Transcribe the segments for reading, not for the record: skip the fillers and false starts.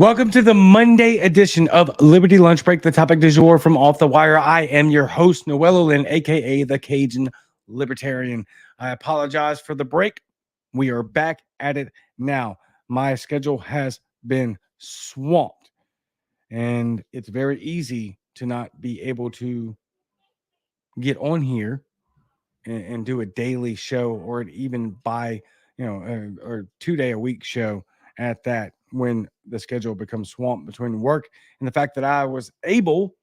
Welcome to the Monday edition of Liberty Lunch Break, the topic du jour from Off the Wire. I am your host, Noel Lynn, a.k.a. the Cajun Libertarian. I apologize for the break. We are back at it now. My schedule has been swamped, and it's very easy to not be able to get on here and do a daily show or even by, or 2 day a week show at that when the schedule becomes swamped between work and the fact that I was able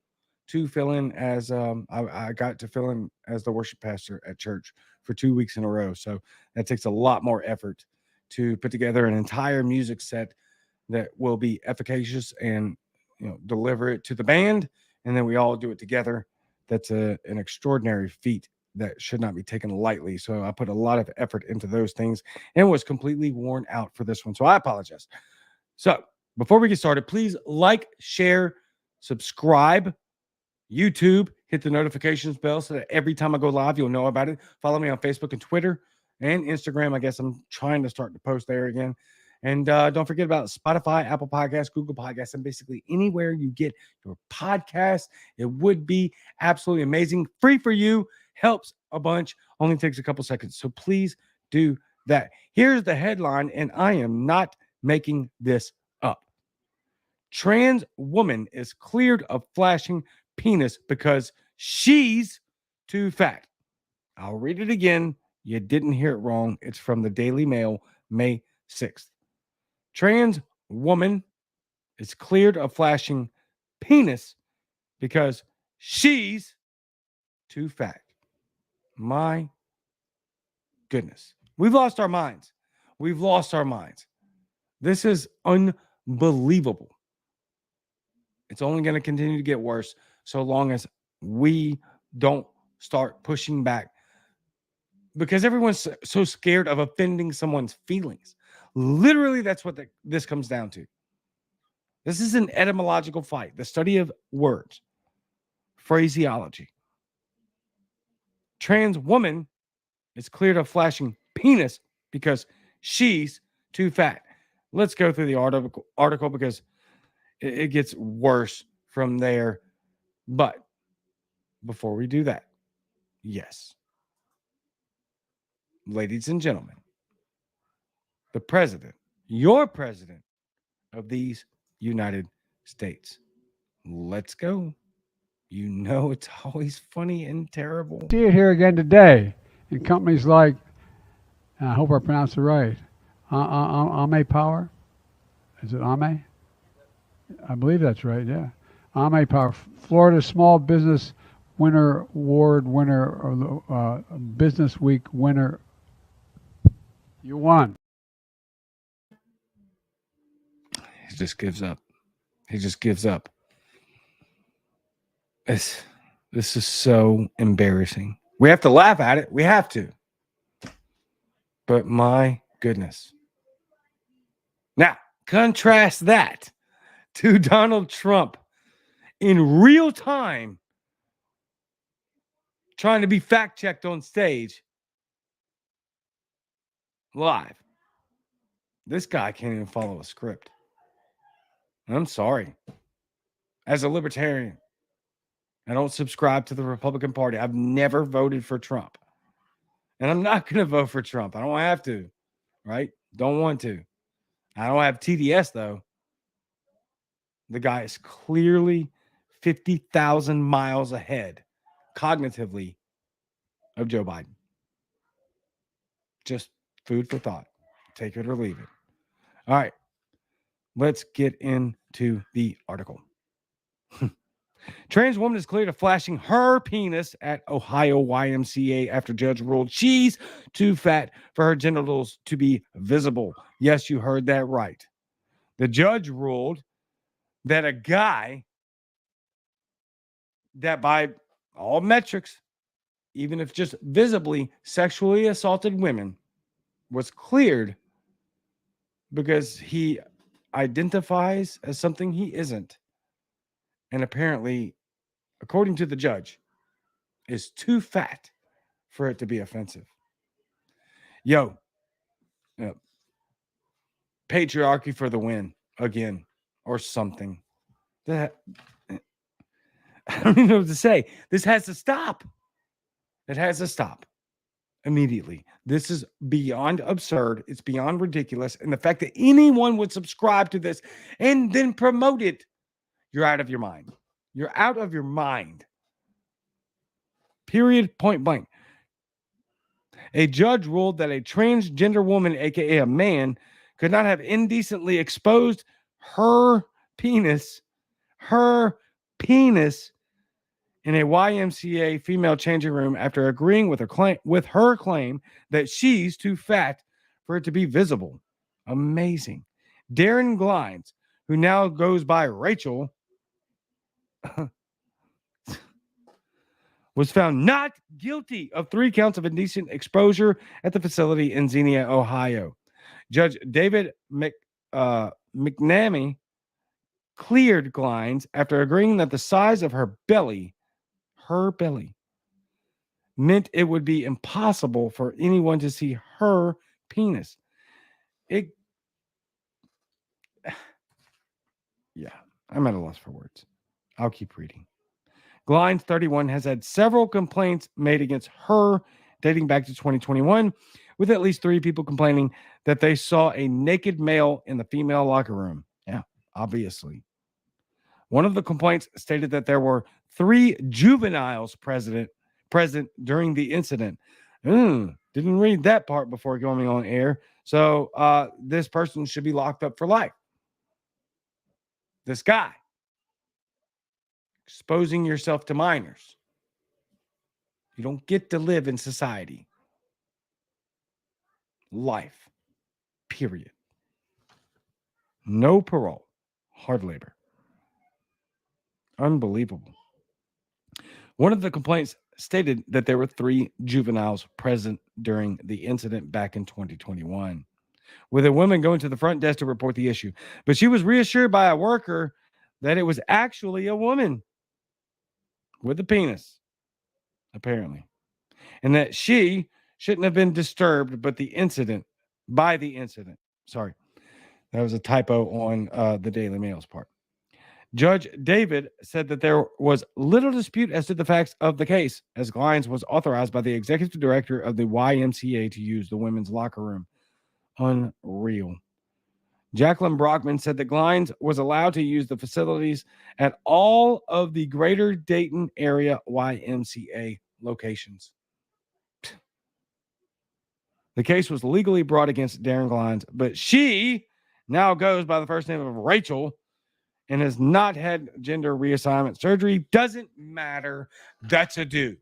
to fill in as I got to fill in as the worship pastor at church for 2 weeks in a row. So that takes a lot more effort to put together an entire music set that will be efficacious and deliver it to the band, and then we all do it together. That's an extraordinary feat that should not be taken lightly. So I put a lot of effort into those things and was completely worn out for this one. So I apologize. So before we get started, please like, share, subscribe, YouTube, hit the notifications bell so that every time I go live, you'll know about it. Follow me on Facebook and Twitter and Instagram. I guess I'm trying to start to post there again. And don't forget about Spotify, Apple Podcasts, Google Podcasts, and basically anywhere you get your podcast. It would be absolutely amazing. Free for you, helps a bunch, only takes a couple seconds. So please do that. Here's the headline, and I am not making this up. Trans woman is cleared of flashing penis because she's too fat. I'll read it again. You didn't hear it wrong. It's from the Daily Mail, May 6th. Trans woman is cleared of flashing penis because she's too fat. My goodness. We've lost our minds. We've lost our minds. This is unbelievable. It's only going to continue to get worse so long as we don't start pushing back, because everyone's so scared of offending someone's feelings. Literally, that's what this comes down to. This is an etymological fight, the study of words, phraseology. Trans woman is cleared of flashing penis because she's too fat. Let's go through the article because it gets worse from there. But before we do that, yes, ladies and gentlemen, the president, your president of these United States. Let's go. You know it's always funny and terrible. See it here again today in companies like, I hope I pronounced it right, Ame Power. Is it Ame? I believe that's right, yeah. Ame Power, Florida Small Business Winner Award winner, or Business Week winner. You won. He just gives up. He just gives up. This is so embarrassing. We have to laugh at it. We have to. But my goodness. Now, contrast that to Donald Trump in real time trying to be fact-checked on stage live. This guy can't even follow a script. I'm sorry. As a libertarian, I don't subscribe to the Republican Party. I've never voted for Trump. And I'm not going to vote for Trump. I don't have to, right? Don't want to. I don't have TDS, though. The guy is clearly 50,000 miles ahead cognitively of Joe Biden. Just food for thought. Take it or leave it. All right. Let's get into the article. Trans woman is cleared of flashing her penis at Ohio YMCA after judge ruled she's too fat for her genitals to be visible. Yes, you heard that right. The judge ruled that a guy that by all metrics, even if just visibly sexually assaulted women, was cleared because he identifies as something he isn't. And apparently, according to the judge, is too fat for it to be offensive. Patriarchy for the win again or something. That I don't even know what to say. This has to stop. It has to stop immediately. This is beyond absurd. It's beyond ridiculous. And the fact that anyone would subscribe to this and then promote it, you're out of your mind. You're out of your mind. Period. Point blank. A judge ruled that a transgender woman, aka a man, could not have indecently exposed her penis in a YMCA female changing room after agreeing with her claim that she's too fat for it to be visible. Amazing. Darren Glines, who now goes by Rachel, was found not guilty of 3 counts of indecent exposure at the facility in Xenia, Ohio. Judge David McNamee cleared Glines after agreeing that the size of her belly meant it would be impossible for anyone to see her penis. Yeah, I'm at a loss for words. I'll keep reading. Glines, 31, has had several complaints made against her dating back to 2021, with at least 3 people complaining that they saw a naked male in the female locker room. Yeah, obviously. One of the complaints stated that there were 3 juveniles present during the incident. Didn't read that part before going on air. So this person should be locked up for life. This guy. Exposing yourself to minors. You don't get to live in society. Life. Period. No parole. Hard labor. Unbelievable. One of the complaints stated that there were 3 juveniles present during the incident back in 2021, with a woman going to the front desk to report the issue. But she was reassured by a worker that it was actually a woman with a penis, apparently, and that she shouldn't have been disturbed by the incident. Sorry, that was a typo on the Daily Mail's part. Judge David said that there was little dispute as to the facts of the case, as Glines was authorized by the executive director of the YMCA to use the women's locker room. Unreal. Jacqueline Brockman said that Glines was allowed to use the facilities at all of the greater Dayton area YMCA locations. The case was legally brought against Darren Glines, but she now goes by the first name of Rachel and has not had gender reassignment surgery. Doesn't matter. That's a dude.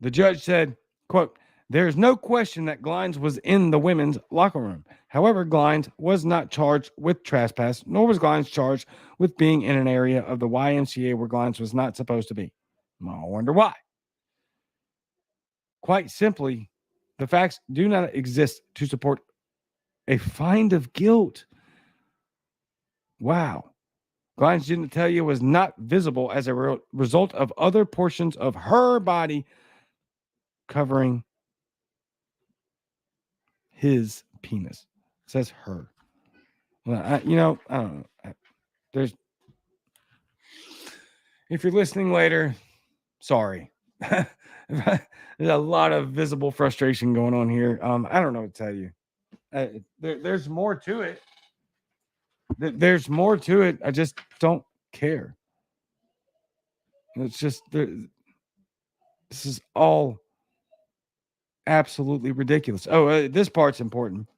The judge said, quote, "There is no question that Glines was in the women's locker room. However, Glines was not charged with trespass, nor was Glines charged with being in an area of the YMCA where Glines was not supposed to be. I wonder why. Quite simply, the facts do not exist to support a find of guilt." Wow. Glines genitalia was not visible as a result of other portions of her body covering his penis. It says her. Well, I don't know. If you're listening later, sorry. There's a lot of visible frustration going on here. I don't know what to tell you. There's more to it. There's more to it. I just don't care. It's just this is all absolutely ridiculous. Oh, this part's important.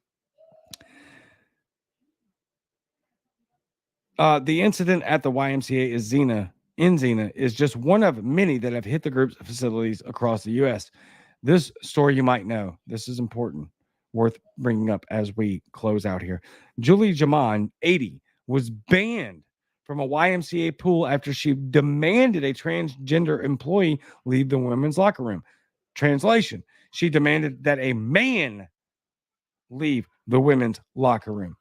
The incident at the YMCA in Xenia is just one of many that have hit the group's facilities across the U.S. This story you might know. This is important, worth bringing up as we close out here. Julie Jaman, 80, was banned from a YMCA pool after she demanded a transgender employee leave the women's locker room. Translation: she demanded that a man leave the women's locker room.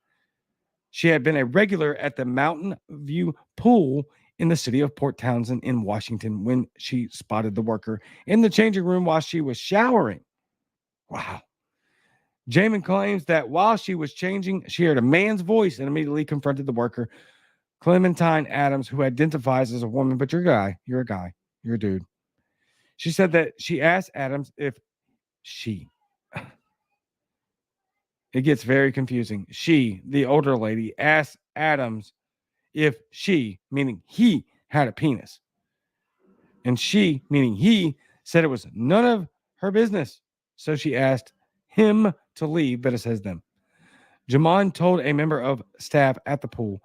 She had been a regular at the Mountain View pool in the city of Port Townsend in Washington when she spotted the worker in the changing room while she was showering. Wow. Jamin claims that while she was changing, she heard a man's voice and immediately confronted the worker, Clementine Adams, who identifies as a woman, but you're a guy, you're a dude. She said that she asked Adams if she, it gets very confusing. She, the older lady, asked Adams if she, meaning he, had a penis. And she, meaning he, said it was none of her business. So she asked him to leave, but it says them. Jamon told a member of staff at the pool,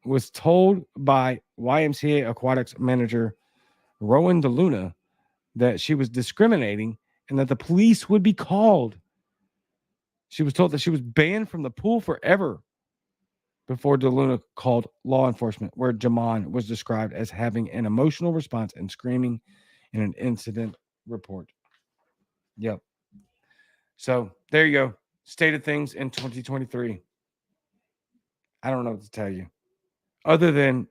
was told by YMCA Aquatics manager Rowan DeLuna that she was discriminating and that the police would be called. She was told that she was banned from the pool forever before DeLuna called law enforcement, where Jamon was described as having an emotional response and screaming in an incident report. Yep. So there you go. State of things in 2023. I don't know what to tell you. Other than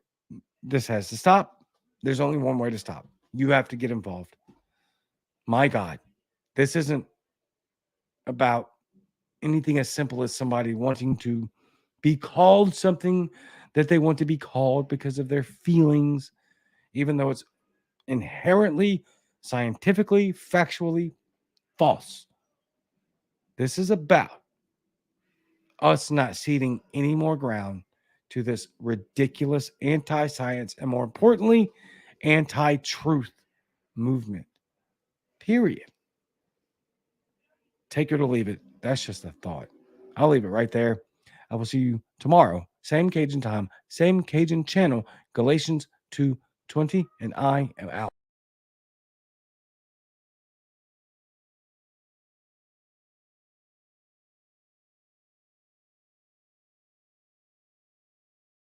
this has to stop. There's only one way to stop. You have to get involved. My God, this isn't about anything as simple as somebody wanting to be called something that they want to be called because of their feelings, even though it's inherently, scientifically, factually false. This is about us not ceding any more ground to this ridiculous anti-science and, more importantly, anti-truth movement. Period. Take it or leave it. That's just a thought. I'll leave it right there. I will see you tomorrow. Same Cajun time, same Cajun channel, Galatians 2:20, and I am out.